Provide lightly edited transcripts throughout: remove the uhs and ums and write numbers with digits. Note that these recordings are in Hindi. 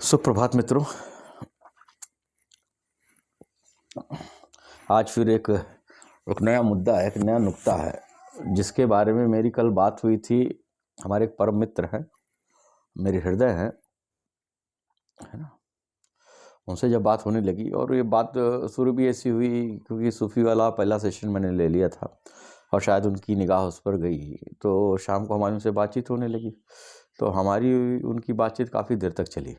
सुप्रभात मित्रों। आज फिर एक नया मुद्दा है, एक नया नुक्ता है जिसके बारे में मेरी कल बात हुई थी। हमारे एक परम मित्र हैं, मेरे हृदय हैं, है ना। उनसे जब बात होने लगी और ये बात शुरू भी ऐसी हुई क्योंकि सूफ़ी वाला पहला सेशन मैंने ले लिया था और शायद उनकी निगाह उस पर गई, तो शाम को हमारी उनसे बातचीत होने लगी। तो हमारी उनकी बातचीत काफ़ी देर तक चली।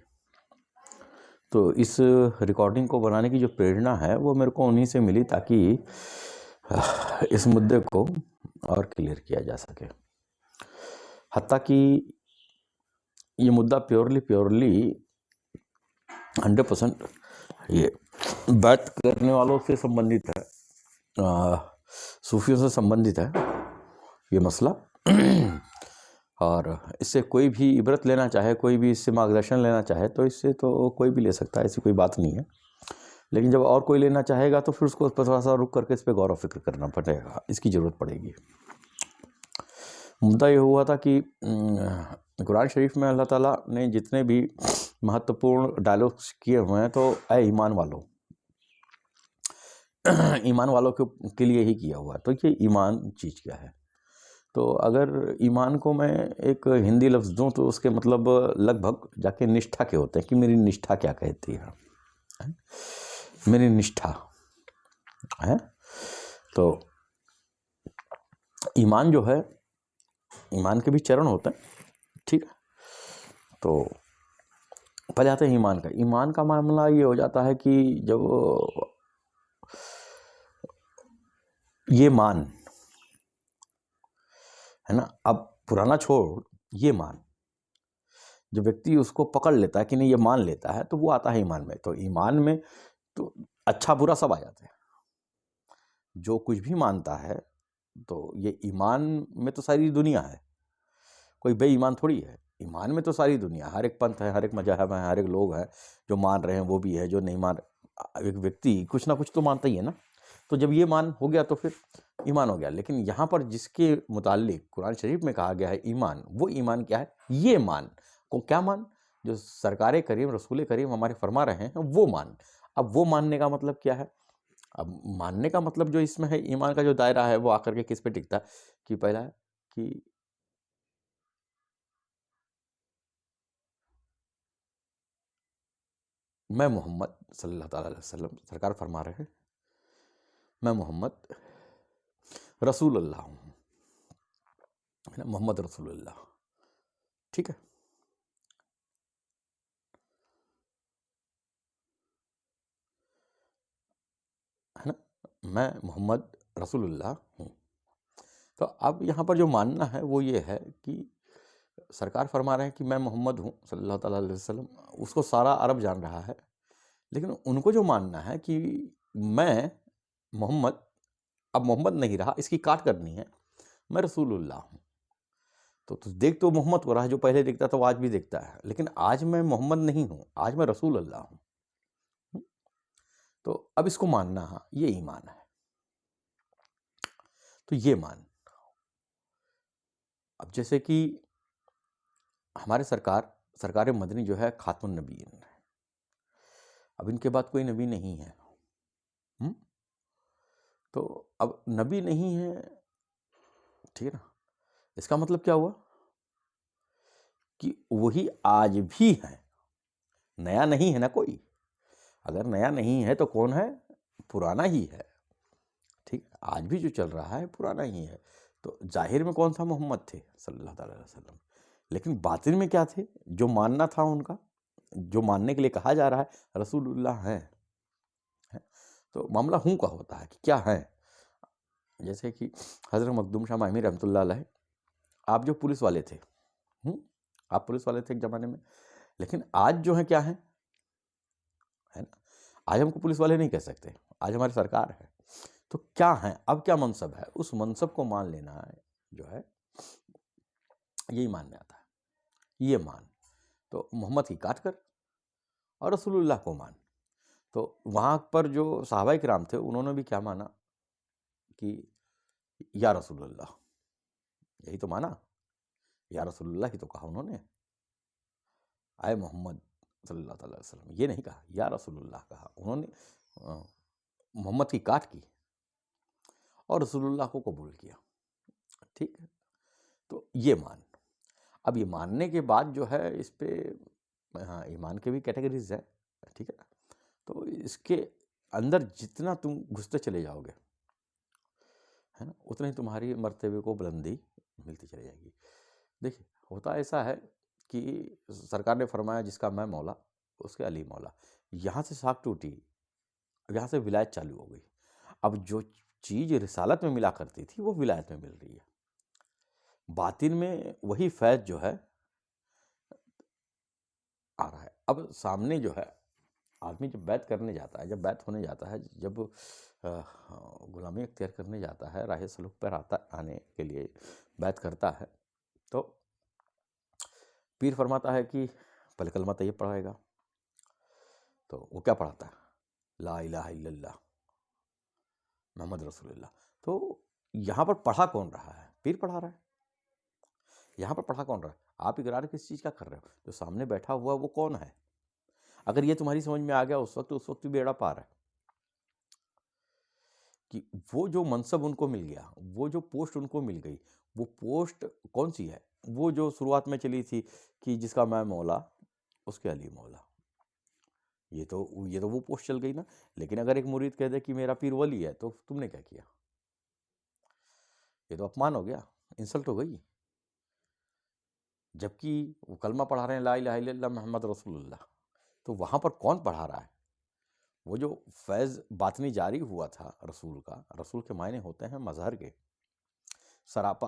तो इस रिकॉर्डिंग को बनाने की जो प्रेरणा है वो मेरे को उन्हीं से मिली ताकि इस मुद्दे को और क्लियर किया जा सके। हत्ता कि ये मुद्दा प्योरली 100% ये बात करने वालों से संबंधित है, सूफियों से संबंधित है ये मसला। और इससे कोई भी इबरत लेना चाहे, कोई भी इससे मार्गदर्शन लेना चाहे तो इससे तो कोई भी ले सकता है, ऐसी कोई बात नहीं है। लेकिन जब और कोई लेना चाहेगा तो फिर उसको थोड़ा सा रुक करके इस पर गौर व फिक्र करना पड़ेगा, इसकी ज़रूरत पड़ेगी। मुद्दा ये हुआ था कि कुरान शरीफ में अल्लाह ताला ने जितने भी महत्वपूर्ण डायलॉग्स किए हुए हैं तो ऐ ईमान वालों ईमान वालों के लिए ही किया हुआ है। तो ये ईमान चीज़ क्या है? तो अगर ईमान को मैं एक हिंदी लफ्ज़ दूँ तो उसके मतलब लगभग जाके निष्ठा के होते हैं कि मेरी निष्ठा क्या कहती है, मेरी निष्ठा है। तो ईमान जो है, ईमान के भी चरण होते हैं, ठीक है। तो पहले आते हैं ईमान का। ईमान का मामला ये हो जाता है कि जब ये मान है ना, अब पुराना छोड़, ये मान जो व्यक्ति उसको पकड़ लेता है कि नहीं ये मान लेता है तो वो आता है ईमान में। तो ईमान में तो अच्छा बुरा सब आ जाते हैं। जो कुछ भी मानता है तो ये ईमान में तो सारी दुनिया है, कोई बेईमान थोड़ी है। ईमान में तो सारी दुनिया, हर एक पंथ है, हर एक मजहब है, हर एक लोग हैं, जो मान रहे हैं वो भी है, जो नहीं मान। एक व्यक्ति कुछ ना कुछ तो मानता ही है ना। तो जब ये मान हो गया तो फिर ईमान हो गया। लेकिन यहाँ पर जिसके मुताल्लिक कुरान शरीफ में कहा गया है ईमान, वो ईमान क्या है? ये मान को क्या मान? जो सरकार करीम रसूल करीम हमारे फरमा रहे हैं वो मान। अब वो मानने का मतलब क्या है? अब मानने का मतलब जो इसमें है, ईमान का जो दायरा है वो आकर के किस पे टिकता है कि पहला है कि मैं मोहम्मद सल्लल्लाहु ताला अलैहि वसल्लम, सरकार फरमा रहे हैं मैं मोहम्मद रसूलुल्लाह हूँ, है ना, मोहम्मद रसूलुल्लाह, ठीक है। है ना, मैं मोहम्मद रसूलुल्लाह हूँ। तो अब यहाँ पर जो मानना है वो ये है कि सरकार फरमा रहे हैं कि मैं मोहम्मद हूँ सल्लल्लाहु ताला अलैहि वसल्लम, उसको सारा अरब जान रहा है। लेकिन उनको जो मानना है कि मैं मोहम्मद, अब मोहम्मद नहीं रहा, इसकी काट करनी है, मैं रसूलुल्लाह हूँ। तो देख तो मोहम्मद को रहा है, जो पहले देखता था वो आज भी देखता है, लेकिन आज मैं मोहम्मद नहीं हूँ, आज मैं रसूलुल्लाह हूँ। तो अब इसको मानना, ये ईमान है। तो ये मान, अब जैसे कि हमारे सरकार मदनी जो है खातमुन नबीयीन है, अब इनके बाद कोई नबी नहीं है। तो अब नबी नहीं है, ठीक है ना, इसका मतलब क्या हुआ कि वही आज भी है, नया नहीं है ना कोई। अगर नया नहीं है तो कौन है? पुराना ही है, ठीक। आज भी जो चल रहा है पुराना ही है। तो जाहिर में कौन सा मोहम्मद थे सल्लल्लाहु अलैहि वसल्लम, लेकिन बातिन में क्या थे? जो मानना था उनका, जो मानने के लिए कहा जा रहा है रसूलुल्लाह है। तो मामला हूँ का होता है कि क्या है। जैसे कि हज़रत मखदूम शाह माइमी रहमतुल्लाह अलैह, आप जो पुलिस वाले थे, आप पुलिस वाले थे एक ज़माने में, लेकिन आज जो है क्या है ना, आज हमको पुलिस वाले नहीं कह सकते, आज हमारी सरकार है। तो क्या है, अब क्या मनसब है, उस मनसब को मान लेना है जो है, यही मान में आता है। ये मान, तो मोहम्मद की काट कर और रसूलुल्लाह को मान। तो वहाँ पर जो सहाबाए किराम थे उन्होंने भी क्या माना कि या रसूलुल्लाह, यही तो माना, या रसूलुल्लाह ही तो कहा उन्होंने, आए मोहम्मद सल्लल्लाहु अलैहि वसल्लम, ये नहीं कहा या रसूलुल्लाह कहा। उन्होंने मोहम्मद की काट की और रसूलुल्लाह को कबूल किया। ठीक है, तो ये मान। अब ये मानने के बाद जो है इस पे, हाँ, ईमान के भी कैटेगरीज है, ठीक है ना। तो इसके अंदर जितना तुम घुसते चले जाओगे, है ना, उतना ही तुम्हारी मर्तबे को बुलंदी मिलती चली जाएगी। देखिए, होता ऐसा है कि सरकार ने फरमाया जिसका मैं मौला उसके अली मौला। यहाँ से साख टूटी, यहाँ से विलायत चालू हो गई। अब जो चीज़ रिसालत में मिला करती थी वो विलायत में मिल रही है। बातिन में वही फैज़ जो है आ रहा है। अब सामने जो है आदमी जब बैत करने जाता है, जब बैत होने जाता है, जब गुलामी अख्तियार करने जाता है, राह सलूक पर आने के लिए बैत करता है, तो पीर फरमाता है कि पहले कलमा तैयब पढ़ाएगा। तो वो क्या पढ़ाता है? ला इलाहा इल्लल्लाह मोहम्मद रसूलुल्लाह। तो यहाँ पर पढ़ा कौन रहा है? पीर पढ़ा रहा है। यहाँ पर पढ़ा कौन रहा है? आप इकरार किस चीज़ का कर रहे हो? जो सामने बैठा हुआ वो कौन है? अगर ये तुम्हारी समझ में आ गया उस वक्त भी बेड़ा पार है। कि वो जो मनसब उनको मिल गया, वो जो पोस्ट उनको मिल गई, वो पोस्ट कौन सी है? वो जो शुरुआत में चली थी कि जिसका मैं मौला उसके अली मौला। ये तो वो पोस्ट चल गई ना। लेकिन अगर एक मुरीद कह दे कि मेरा पीर वली है, तो तुमने क्या किया? ये तो अपमान हो गया, इंसल्ट हो गई। जबकि वो कलमा पढ़ा रहे हैं ला इलाहा इल्लल्लाह मोहम्मद रसूलुल्लाह, तो वहाँ पर कौन पढ़ा रहा है? वो जो फैज़ बातनी जारी हुआ था रसूल का, रसूल के मायने होते हैं मजहर के, सरापा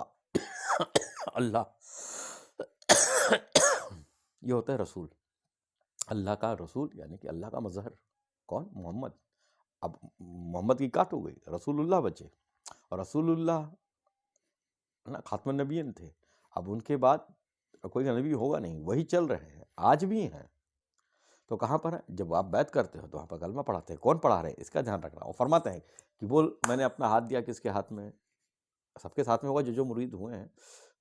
अल्लाह ये होता है रसूल, अल्लाह का रसूल, यानी कि अल्लाह का मजहर कौन? मोहम्मद। अब मोहम्मद की काट हो गई, रसूलुल्लाह बचे, और रसूलुल्लाह ना खातमुन नबिय्यीन थे। अब उनके बाद कोई नबी होगा नहीं, वही चल रहे हैं, आज भी हैं। तो कहाँ पर है? जब आप बैत करते हो तो वहाँ पर कलमा पढ़ाते हैं। कौन पढ़ा रहे हैं इसका ध्यान रखना। और फरमाते हैं कि बोल मैंने अपना हाथ दिया किसके हाथ में? सबके साथ में होगा, जो जो मुरीद हुए हैं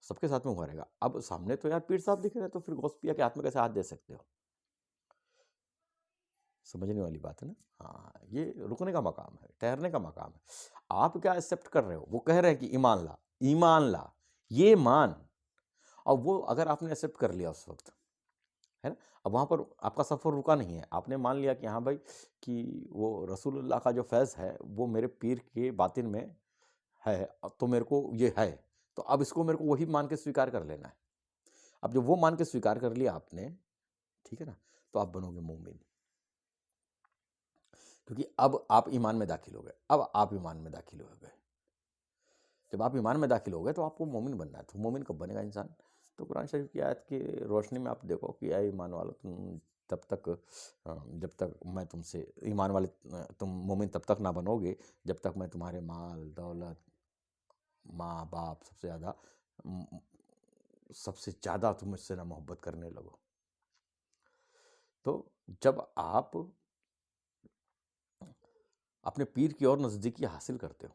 सबके साथ में हुआ रहेगा। अब सामने तो यार पीर साहब दिख रहे हैं, तो फिर गौस पिया के हाथ में कैसे हाथ दे सकते हो? समझने वाली बात है ना। हाँ, ये रुकने का मकाम है, ठहरने का मकाम है। आप क्या एक्सेप्ट कर रहे हो? वो कह रहे हैं कि ईमान ला, ईमान ला, ये मान। और वो अगर आपने एक्सेप्ट कर लिया उस वक्त, है ना, अब वहाँ पर आपका सफ़र रुका नहीं है। आपने मान लिया कि हाँ भाई, कि वो रसूलुल्लाह का जो फैज़ है वो मेरे पीर के बातिन में है, तो मेरे को ये है, तो अब इसको मेरे को वही मान के स्वीकार कर लेना है। अब जब वो मान के स्वीकार कर लिया आपने, ठीक है ना, तो आप बनोगे मोमिन। क्योंकि अब आप ईमान में दाखिल हो गए। अब आप ईमान में दाखिल हो गए। जब आप ईमान में दाखिल हो गए तो आपको मोमिन बनना है। तो मोमिन कब बनेगा इंसान? तो कुरान शरीफ की आयत की रोशनी में आप देखो कि ऐ ईमान वालों, तुम तब तक जब तक मैं तुमसे ईमान वाले, तुम मोमिन तब तक ना बनोगे जब तक मैं तुम्हारे माल दौलत, माँ बाप, सबसे ज़्यादा तुम मुझसे ना मोहब्बत करने लगो। तो जब आप अपने पीर की और नज़दीकी हासिल करते हो,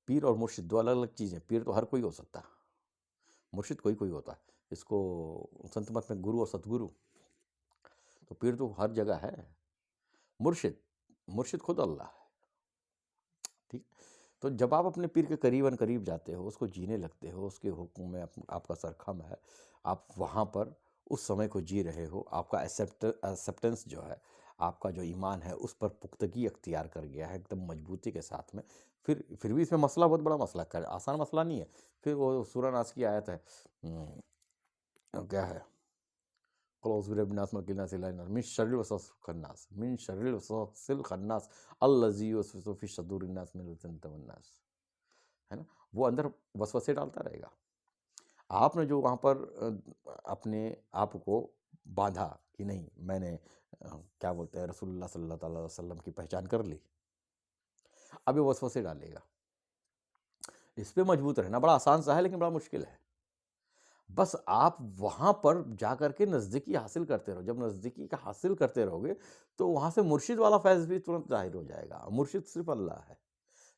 पीर और मुर्शिद दो अलग अलग चीज़ें। पीर तो हर कोई हो सकता है, मुर्शिद कोई कोई होता है। इसको संत मत में गुरु और सतगुरु, तो पीर तो हर जगह है। मुर्शिद खुद अल्लाह है। ठीक। तो जब आप अपने पीर के करीबन करीब जाते हो, उसको जीने लगते हो, उसके हुक्म में आपका सरखम है, आप वहाँ पर उस समय को जी रहे हो, आपका एक्सेप्टेंस जो है, आपका जो ईमान है उस पर पुख्तगी अख्तियार कर गया है एकदम मजबूती के साथ में। फिर भी इसमें मसला बहुत बड़ा मसला है, आसान मसला नहीं है। फिर वो सूरह नास की आयत है, क्या है? मिन शर्रिल वसवासिल खन्नास, मिन शर्रिल वसवासिल खन्नास अल्लज़ी युवस्विसु फी सुदूरिन नास मिनल जिन्नति वन नास। है ना, वो अंदर वसवसे डालता रहेगा। आपने जो वहाँ पर अपने आप को बांधा कि नहीं, मैंने क्या बोलते हैं, रसूलुल्लाह सल्लल्लाहु अलैहि वसल्लम की पहचान कर ली, अब ये वसवसे डालेगा। इस पे मजबूत रहना बड़ा आसान सा है, लेकिन बड़ा मुश्किल है। बस आप वहाँ पर जा कर के नज़दीकी हासिल करते रहो। जब नज़दीकी का हासिल करते रहोगे तो वहाँ से मुर्शिद वाला फैज़ भी तुरंत ज़ाहिर हो जाएगा। मुर्शिद सिर्फ अल्लाह है।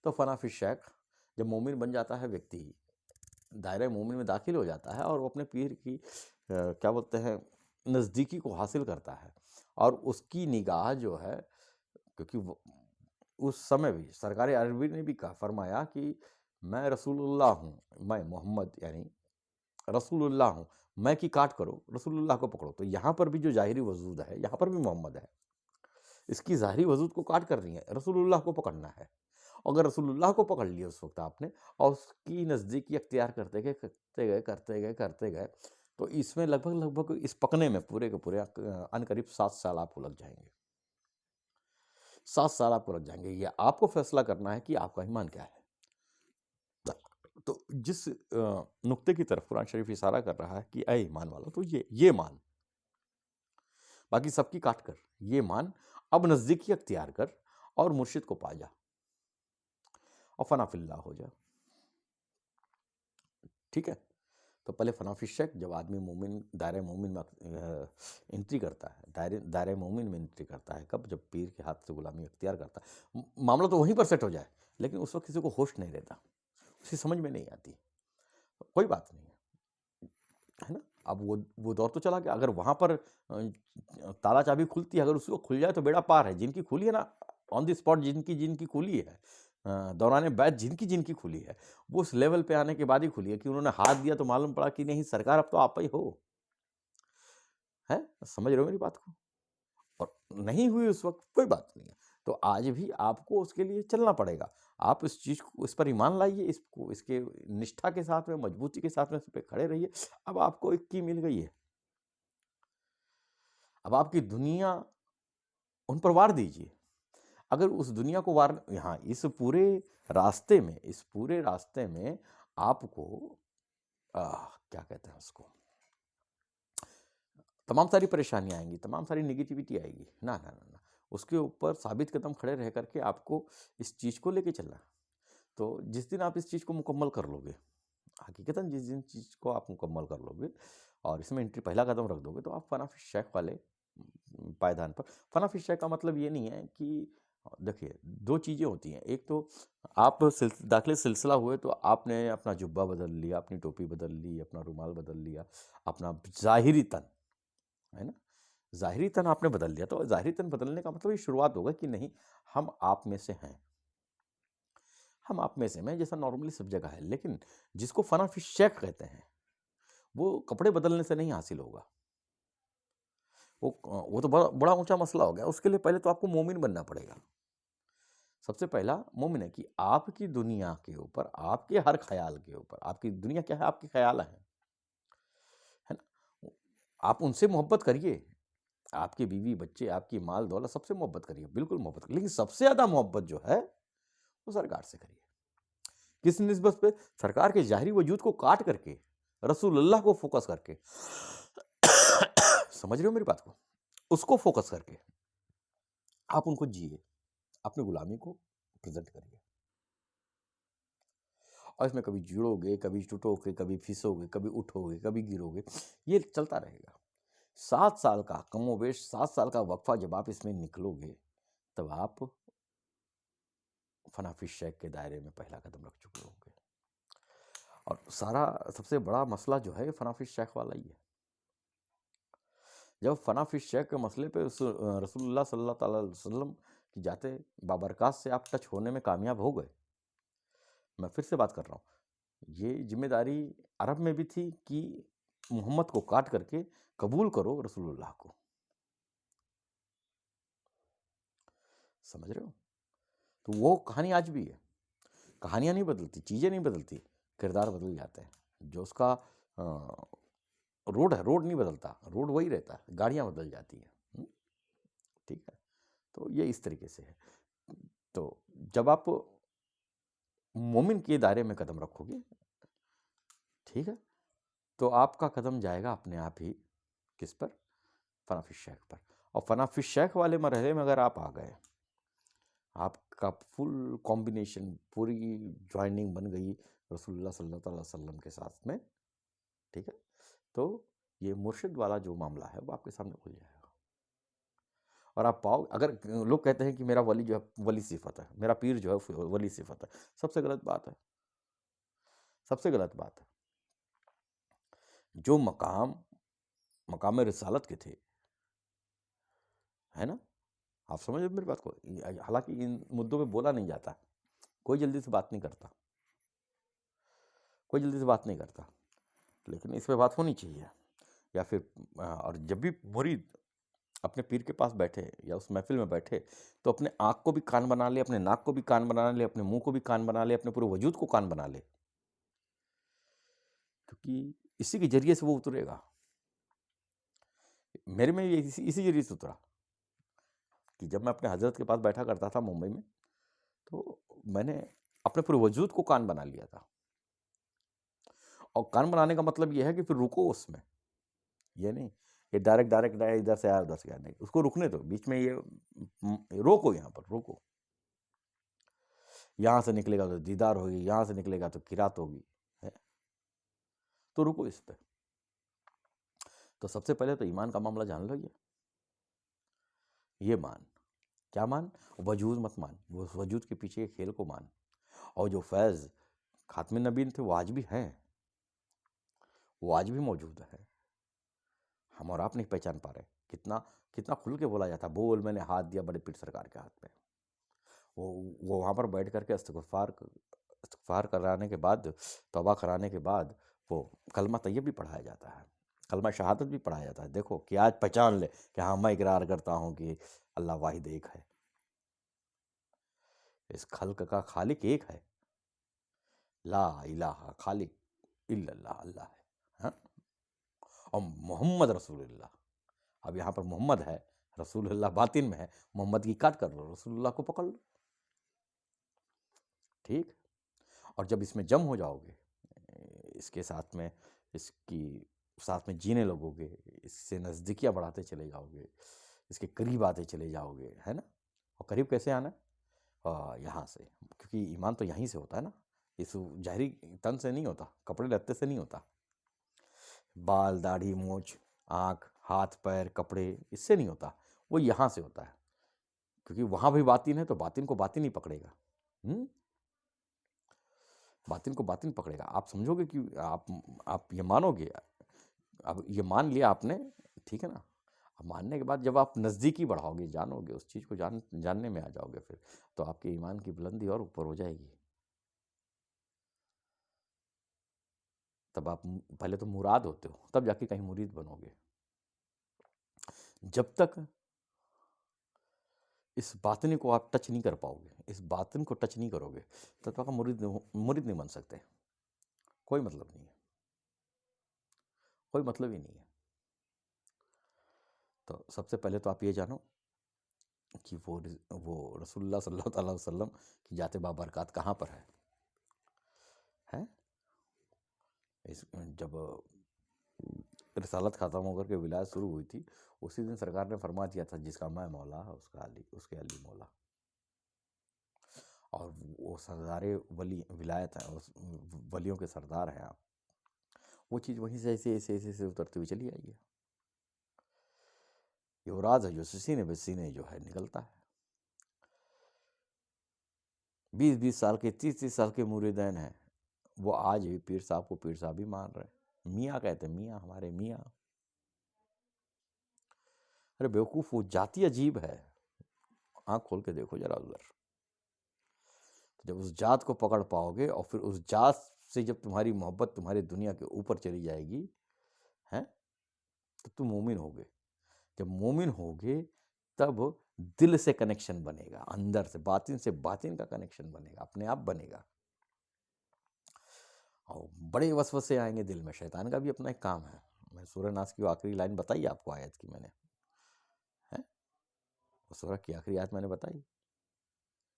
तो फ़ना फ़ी शैख, जब मोमिन बन जाता है व्यक्ति, दायरे मोमिन में दाखिल हो जाता है और वो अपने पीर की क्या बोलते हैं, नज़दीकी को हासिल करता है और उसकी निगाह जो है, क्योंकि उस समय भी सरकार अरबी ने भी कहा, फरमाया कि मैं रसूलुल्लाह हूँ, मैं मोहम्मद यानी रसूलुल्लाह हूँ, मैं की काट करो, रसूलुल्लाह को पकड़ो। तो यहाँ पर भी जो ज़ाहिरी वजूद है, यहाँ पर भी मोहम्मद है, इसकी ज़ाहिरी वजूद को काट कर रही है, रसूलुल्लाह को पकड़ना है। अगर रसूलुल्लाह को पकड़ लिया उस वक्त आपने और उसकी नज़दीकी अख्तियार करते गए, तो इसमें लगभग इस पकने में पूरे के पूरे अनकरीब 7 साल आपको लग जाएंगे। 7 साल आपको लग जाएंगे। ये आपको फैसला करना है कि आपका ईमान क्या है। तो जिस नुक्ते की तरफ कुरान शरीफ इशारा कर रहा है कि ऐ ईमान वाला, तो ये मान, बाकी सबकी काट कर ये मान, अब नज़दीकी अख्तियार कर और मुर्शिद को पा जा और फनाफिल्ला हो जा। ठीक है, तो पहले फनाफी शक, जब आदमी मोमिन दायरे मोमिन में एंट्री करता है, दायरे मोमिन में एंट्री करता है, कब? जब पीर के हाथ से गुलामी अख्तियार करता है। मामला तो वहीं पर सेट हो जाए, लेकिन उस वक्त किसी को होश नहीं रहता, उसे समझ में नहीं आती, कोई बात नहीं है ना। अब वो दौर तो चला गया। अगर वहाँ पर ताला चाबी खुलती है, अगर उसको खुल जाए तो बेड़ा पार है। जिनकी खुली है ना, ऑन द स्पॉट जिनकी खुली है, दौरान बैच जिनकी खुली है, वो उस लेवल पे आने के बाद ही खुली है कि उन्होंने हाथ दिया तो मालूम पड़ा कि नहीं सरकार, अब तो आप ही हो, है, समझ रहे हो मेरी बात को। और नहीं हुई उस वक्त, कोई बात नहीं है। तो आज भी आपको उसके लिए चलना पड़ेगा। आप इस चीज़ को, इस पर ईमान लाइए, इसको इसके निष्ठा के साथ में, मजबूती के साथ में इस पे खड़े रहिए। अब आपको एक की मिल गई है, अब आपकी दुनिया उन पर वार दीजिए। अगर उस दुनिया को वार, यहाँ इस पूरे रास्ते में आपको क्या कहते हैं उसको, तमाम सारी परेशानियां आएंगी, तमाम सारी नेगेटिविटी आएगी, ना, उसके ऊपर साबित कदम खड़े रह करके आपको इस चीज़ को लेके चलना। तो जिस दिन आप इस चीज़ को मुकम्मल कर लोगे, हकीकतन जिस दिन चीज़ को आप मुकम्मल कर लोगे और इसमें एंट्री पहला कदम रख दोगे, तो आप फनाफी शेख वाले पायदान पर। फनाफी शेख का मतलब ये नहीं है कि, देखिए, दो चीज़ें होती हैं। एक तो आप दाखिले सिलसिला हुए तो आपने अपना जुब्बा बदल लिया, अपनी टोपी बदल ली, अपना रुमाल बदल लिया, अपना ज़ाहिरी तन, है ना, ज़ाहिरी तन आपने बदल लिया। तो ज़ाहिरी तन बदलने का मतलब ये शुरुआत होगा कि नहीं, हम आप में से हैं, हम आप में से हैं, जैसा नॉर्मली सब जगह है। लेकिन जिसको फनाफी शेख कहते हैं, वो कपड़े बदलने से नहीं हासिल होगा। वो तो बड़ा ऊंचा मसला हो गया। उसके लिए पहले तो आपको मोमिन बनना पड़ेगा। सबसे पहला मोमिन है कि आपकी दुनिया के ऊपर, आपके हर ख्याल के ऊपर, आपकी दुनिया क्या है, आपके ख्याल हैं, है ना। आप उनसे मोहब्बत करिए, आपके बीवी बच्चे, आपकी माल दौलत, सबसे मोहब्बत करिए, बिल्कुल मोहब्बत करिए। लेकिन सबसे ज़्यादा मोहब्बत जो है वो सरकार से करिए। किस निस्बत पे? सरकार के ज़ाहिरी वजूद को काट करके, रसूलुल्लाह को फोकस करके समझ रहे हो मेरी बात को? उसको फोकस करके आप उनको जिए, अपनी गुलामी को प्रेजेंट करिए। और इसमें कभी जुड़ोगे, कभी टूटोगे, कभी फिसोगे, कभी उठोगे, कभी गिरोगे, ये चलता रहेगा। 7 साल का कमोबेश, 7 साल का वक्फा जब आप इसमें निकलोगे, तब आप फनाफी शेख के दायरे में पहला कदम रख चुके होंगे। और सारा सबसे बड़ा मसला जो है फनाफी शेख वाला ही है। जब फनाफी शेख के मसले पे रसूलुल्लाह सल्लल्लाहु अलैहि वसल्लम की जाते बाबरकात से आप टच होने में कामयाब हो गए, मैं फिर से बात कर रहा हूँ, ये जिम्मेदारी अरब में भी थी कि मोहम्मद को काट करके कबूल करो रसूलुल्लाह को। समझ रहे हो? तो वो कहानी आज भी है। कहानियाँ नहीं बदलती, चीज़ें नहीं बदलती, किरदार बदल जाते हैं। जो उसका रोड है, रोड नहीं बदलता, रोड वही रहता है, गाड़ियाँ बदल जाती हैं। ठीक है, तो ये इस तरीके से है। तो जब आप मोमिन के दायरे में कदम रखोगे, ठीक है, तो आपका कदम जाएगा अपने आप ही किस पर? फनाफी शेख पर। और फनाफी शेख वाले मरहले में अगर आप आ गए, आपका फुल कॉम्बिनेशन, पूरी ज्वाइनिंग बन गई रसूलुल्लाह सल्लल्लाहु अलैहि वसल्लम के साथ में, ठीक है, तो ये मुर्शिद वाला जो मामला है वो आपके सामने खुल जाएगा। और आप पाओ, अगर लोग कहते हैं कि मेरा वली जो है वली सिफत है, मेरा पीर जो है वली सिफत है, सबसे गलत बात है, सबसे गलत बात है। जो मकाम मकाम रिसालत के थे, है ना। आप समझ रहे मेरी बात को। हालांकि इन मुद्दों पे बोला नहीं जाता, कोई जल्दी से बात नहीं करता, कोई जल्दी से बात नहीं करता, लेकिन इस पे बात होनी चाहिए। या फिर और जब भी मुरीद अपने पीर के पास बैठे या उस महफिल में बैठे, तो अपने आँख को भी कान बना ले, अपने नाक को भी कान बना ले, अपने मुंह को भी कान बना ले, अपने पूरे वजूद को कान बना ले, क्योंकि इसी के जरिए से वो उतरेगा। मेरे में ये इसी जरिए से उतरा कि जब मैं अपने हजरत के पास बैठा करता था मुंबई में, तो मैंने अपने पूरे वजूद को कान बना लिया था। और कान बनाने का मतलब ये है कि फिर रुको उसमें, ये नहीं ये डायरेक्ट डायरेक्ट इधर से आया उधर से आया, नहीं, उसको रुकने दो, बीच में ये रोको, यहाँ पर रोको। यहाँ से निकलेगा तो दीदार होगी, यहाँ से निकलेगा तो किरात होगी, है, तो रुको इस पे। तो सबसे पहले तो ईमान का मामला जान लो। ये मान, क्या मान? वजूद मत मान, वो वजूद के पीछे के खेल को मान। और जो फैज़ खातमे नबीन थे वो आज भी हैं, वो आज भी मौजूद है। हम और आप नहीं पहचान पा रहे। कितना कितना खुल के बोला जाता, बोल मैंने हाथ दिया बड़े पीर सरकार के हाथ में। वो वहाँ पर बैठ करके इस्तिग़फ़ार कराने के बाद, तौबा कराने के बाद, वो कलमा तैयब भी पढ़ाया जाता है, कलमा शहादत भी पढ़ाया जाता है। देखो कि आज पहचान ले कि हाँ, मैं इकरार करता हूँ कि अल्लाह वाहिद एक है, इस खल्क का खालिक एक है, ला इलाहा खालिक इल्लल्लाह, अल्लाह है, हाँ? और मोहम्मद रसूलुल्लाह। अब यहाँ पर मोहम्मद है, रसूलुल्लाह बातिन में है, मोहम्मद की काट कर लो, रसूलुल्लाह को पकड़ लो, ठीक। और जब इसमें जम हो जाओगे, इसके साथ में, इसकी साथ में जीने लगोगे, इससे नज़दीकियाँ बढ़ाते चले जाओगे, इसके करीब आते चले जाओगे, है ना। और करीब कैसे आना है? यहाँ से, क्योंकि ईमान तो यहीं से होता है ना, इस ज़ाहिरी तन से नहीं होता, कपड़े लत्ते से नहीं होता, बाल दाढ़ी मूछ आँख हाथ पैर कपड़े, इससे नहीं होता, वो यहाँ से होता है। क्योंकि वहाँ भी बातिन है, तो बातिन को बातिन ही पकड़ेगा। बातिन को बातिन पकड़ेगा। आप समझोगे कि आप ये मानोगे। अब ये मान लिया आपने, ठीक है ना। अब मानने के बाद जब आप नज़दीकी बढ़ाओगे, जानोगे, उस चीज़ को जानने में आ जाओगे, फिर तो आपके ईमान की बुलंदी और ऊपर हो जाएगी। तब आप पहले तो मुराद होते हो, तब जाके कहीं मुरीद बनोगे। जब तक इस बातिन को आप टच नहीं कर पाओगे, इस बातिन को टच नहीं करोगे, तब तक आप मुरीद नहीं बन सकते। कोई मतलब नहीं है, कोई मतलब ही नहीं है। तो सबसे पहले तो आप ये जानो कि वो रसूलुल्लाह सल्लल्लाहु अलैहि वसल्लम की जाते बाबरकत कहाँ पर है? इस जब रिसालत ख़त्म होकर के विलायत शुरू हुई थी, उसी दिन सरकार ने फरमा दिया था, जिसका मैं मौला है उसका अली, उसके अली मौला। और वो सरदारे वली विलायत हैं, उस वलियों के सरदार हैं आप। वो चीज़ वहीं से ऐसे ऐसे ऐसे ऐसे उतरती हुई चली आई है। ये वो राज है जो सीने बे सीने जो है निकलता है। 20-20 साल के 30-30 साल के मुरीदैन हैं, वो आज भी पीर साहब को पीर साहब ही मान रहे हैं। मियाँ कहते हैं, मियाँ हमारे मियाँ। अरे बेवकूफ़, वो जाति अजीब है, आँख खोल के देखो जरा उधर। तो जब उस जात को पकड़ पाओगे और फिर उस जात से जब तुम्हारी मोहब्बत तुम्हारी दुनिया के ऊपर चली जाएगी, हैं, तो तुम मोमिन होगे। जब मोमिन होगे तब दिल से कनेक्शन बनेगा, अंदर से बातिन का कनेक्शन बनेगा, अपने आप बनेगा। और बड़े वसवसे आएंगे दिल में, शैतान का भी अपना एक काम है। मैं सूरह नास की आखिरी लाइन बताई आपको, आयत की मैंने, है, सूरह की आखिरी आयत मैंने बताई।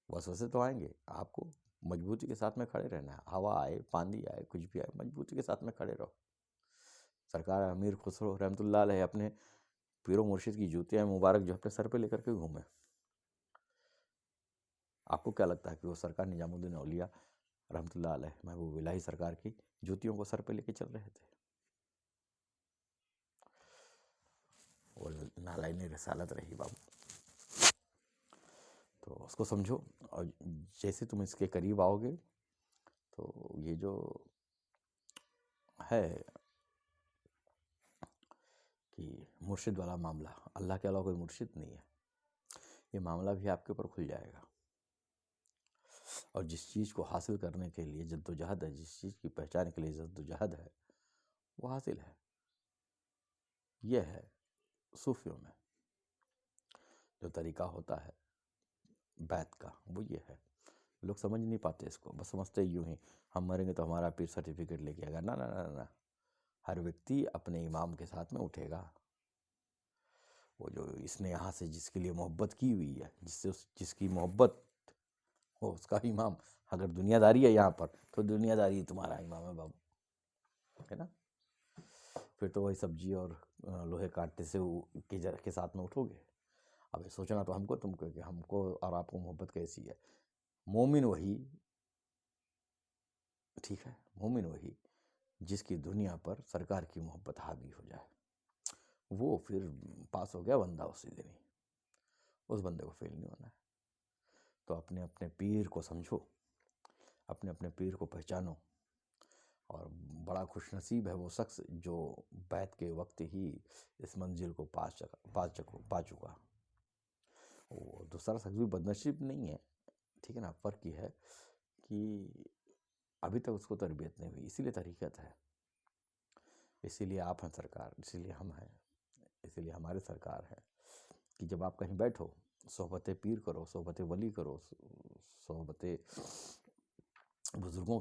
वसवसे तो आएंगे, आपको मजबूती के साथ में खड़े रहना है। हवा आए, पानी आए, कुछ भी आए, मजबूती के साथ में खड़े रहो। सरकार अमीर खुसरो रहमतुल्लाह अलैह अपने पीरो मुर्शिद की जूतियाँ मुबारक जो अपने सर पे लेकर के घूमे। आपको क्या लगता है कि वो सरकार निजामुद्दीन औलिया रहमतुल्लाह अलैह महबूब इलाही सरकार की जूतियों को सर पे लेके चल रहे थे? वो नालायनी रिसालत रही बाबू। तो उसको समझो, और जैसे तुम इसके करीब आओगे तो ये जो है कि मुर्शिद वाला मामला, अल्लाह के अलावा कोई मुर्शिद नहीं है, ये मामला भी आपके ऊपर खुल जाएगा। और जिस चीज़ को हासिल करने के लिए जद्दोजहद है, जिस चीज़ की पहचान के लिए जद्दोजहद है, वो हासिल है। यह है सूफियों में जो तरीका होता है बैत का, वो ये है। लोग समझ नहीं पाते इसको, बस समझते यूं ही हम मरेंगे तो हमारा पीर सर्टिफिकेट लेके आएगा। ना ना ना ना, हर व्यक्ति अपने इमाम के साथ में उठेगा। वो जो इसने यहाँ से जिसके लिए मोहब्बत की हुई है, जिसकी मोहब्बत हो, उसका इमाम। अगर दुनियादारी है यहाँ पर तो दुनियादारी तुम्हारा इमाम है बाबू, है ना। फिर तो वही सब्जी और लोहे काटने से के साथ में उठोगे। अब सोचना तो हमको तुमको कि हमको और आपको मोहब्बत कैसी है। मोमिन वही, ठीक है, मोमिन वही जिसकी दुनिया पर सरकार की मोहब्बत हावी हो जाए। वो फिर पास हो गया बंदा उसी दिन ही, उस बंदे को फेल नहीं होना है। तो अपने अपने पीर को समझो, अपने अपने पीर को पहचानो। और बड़ा खुशनसीब है वो शख्स जो बैत के वक्त ही इस मंजिल को पा चुका। वो दूसरा शख्स भी बदनसीब नहीं है, ठीक है ना। फ़र्क ये है कि अभी तक उसको तरबियत नहीं हुई, इसीलिए तरीक़त है, इसीलिए आप हैं सरकार, इसीलिए हम हैं, इसीलिए हमारी सरकार है कि जब आप कहीं बैठो, सोहबत पीर करो, सोहबत वली करो, सोहबत बुज़ुर्गों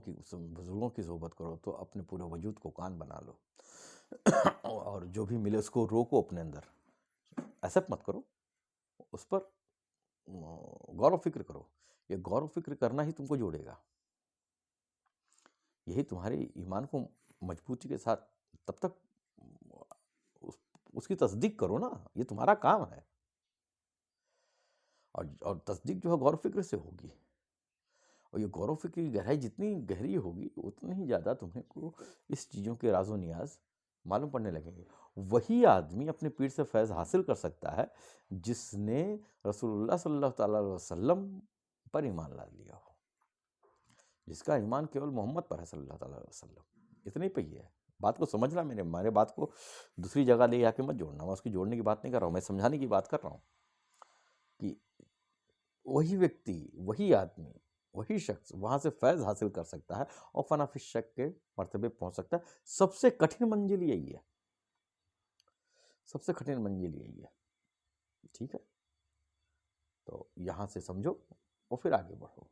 की सोहबत करो, तो अपने पूरे वजूद को कान बना लो। और जो भी मिले उसको रोको अपने अंदर, एक्सेप्ट मत करो, उस पर गौर व फिक्र करो। ये गौर व फिक्र करना ही तुमको जोड़ेगा, यही तुम्हारे ईमान को मजबूती के साथ, तब तक उसकी तस्दीक करो ना, ये तुम्हारा काम है। और तस्दीक जो है गौर व फिक्र से होगी, और ये गौर व फिक्र की गहराई जितनी गहरी होगी उतनी ही ज़्यादा तुम्हें को इस चीज़ों के राज़ो नियाज मालूम पड़ने लगेंगे। वही आदमी अपने पीर से फैज़ हासिल कर सकता है जिसने रसूलुल्लाह सल्लल्लाहु अलैहि वसल्लम पर ईमान ला लिया हो, जिसका ईमान केवल मोहम्मद पर है सल्लल्लाहु अलैहि वसल्लम। इतने पे ही है, बात को समझना। मेरे बात को दूसरी जगह ले आके मत जोड़ना। मैं उसकी जोड़ने की बात नहीं कर रहा हूँ, मैं समझाने की बात कर रहा हूँ कि वही व्यक्ति, वही आदमी, वही शख्स वहाँ से फैज़ हासिल कर सकता है और फना फिश शक के मर्तबे पहुँच सकता है। सबसे कठिन मंजिल यही है, सबसे कठिन मंजिल यही है, ठीक है। तो यहाँ से समझो और फिर आगे बढ़ो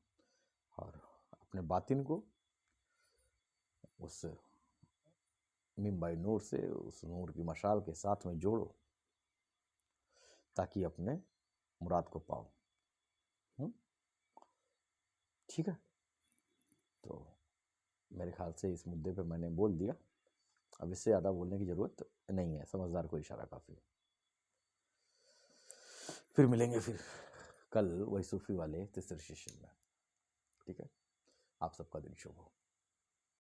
और अपने बातिन को उस मिम्बाई नूर से, उस नूर की मशाल के साथ में जोड़ो ताकि अपने मुराद को पाओ। ठीक है, तो मेरे ख्याल से इस मुद्दे पे मैंने बोल दिया, अब इससे ज़्यादा बोलने की ज़रूरत नहीं है। समझदार को इशारा काफ़ी। फिर मिलेंगे फिर कल वही सूफी वाले तीसरे सेशन में, ठीक है। आप सबका दिन शुभ हो।